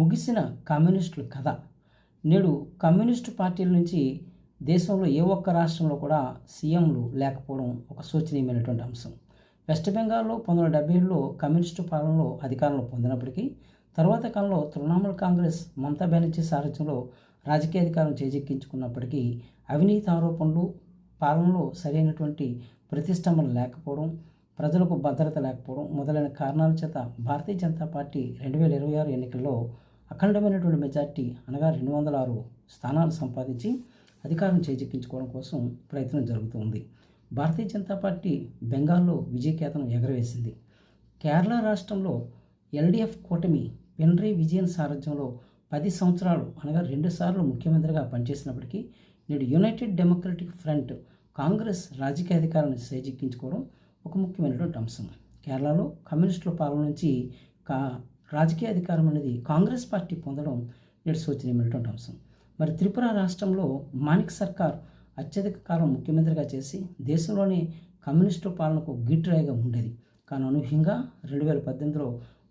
ముగిసిన కమ్యూనిస్టుల కథ. నేడు కమ్యూనిస్టు పార్టీల నుంచి దేశంలో ఏ ఒక్క రాష్ట్రంలో కూడా సీఎంలు లేకపోవడం ఒక శోచనీయమైనటువంటి అంశం. వెస్ట్ బెంగాల్లో 1970లో కమ్యూనిస్టు పాలనలో అధికారంలో పొందినప్పటికీ తర్వాత కాలంలో తృణమూల్ కాంగ్రెస్ మమతా బెనర్జీ సారథ్యంలో రాజకీయ అధికారం చేజిక్కించుకున్నప్పటికీ అవినీతి ఆరోపణలు, పాలనలో సరైనటువంటి ప్రతిష్టంభన లేకపోవడం, ప్రజలకు భద్రత లేకపోవడం మొదలైన కారణాల చేత భారతీయ జనతా పార్టీ 2026 ఎన్నికల్లో అఖండమైనటువంటి మెజార్టీ అనగా 206 స్థానాలు సంపాదించి అధికారం చేజిక్కించుకోవడం కోసం ప్రయత్నం జరుగుతుంది. భారతీయ జనతా పార్టీ బెంగాల్లో విజయకేతనం ఎగరవేసింది. కేరళ రాష్ట్రంలో ఎల్డీఎఫ్ కూటమి పినరయి విజయన్ సారథ్యంలో 10 సంవత్సరాలు అనగా 2 సార్లు ముఖ్యమంత్రిగా పనిచేసినప్పటికీ నేడు యునైటెడ్ డెమోక్రటిక్ ఫ్రంట్ కాంగ్రెస్ రాజకీయ అధికారాన్ని చేజిక్కించుకోవడం ఒక ముఖ్యమైనటువంటి అంశం. కేరళలో కమ్యూనిస్టుల పాలన నుంచి రాజకీయ అధికారం అనేది కాంగ్రెస్ పార్టీ పొందడం నేడు శోచనీయమైనటువంటి అంశం. మరి త్రిపుర రాష్ట్రంలో మాణిక్ సర్కార్ అత్యధిక కాలం ముఖ్యమంత్రిగా చేసి దేశంలోని కమ్యూనిస్టు పాలనకు గీటురాయిగా ఉండేది. కానీ అనూహ్యంగా 2018లో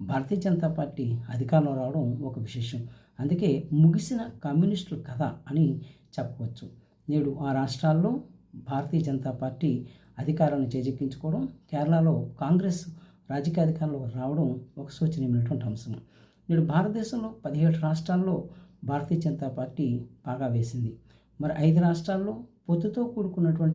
భారతీయ జనతా పార్టీ అధికారంలో రావడం ఒక విశేషం. అందుకే ముగిసిన కమ్యూనిస్టుల కథ అని చెప్పవచ్చు. నేడు ఆ రాష్ట్రాల్లో భారతీయ జనతా పార్టీ అధికారాన్ని చేజిక్కించుకోవడం, కేరళలో కాంగ్రెస్ రాజకీయ అధికారంలో రావడం ఒక శోచనీయమైనటువంటి అంశం. నేడు భారతదేశంలో 17 రాష్ట్రాల్లో భారతీయ జనతా పార్టీ పాగా వేసింది. మరి 5 రాష్ట్రాల్లో పొత్తుతో కూడుకున్నటువంటి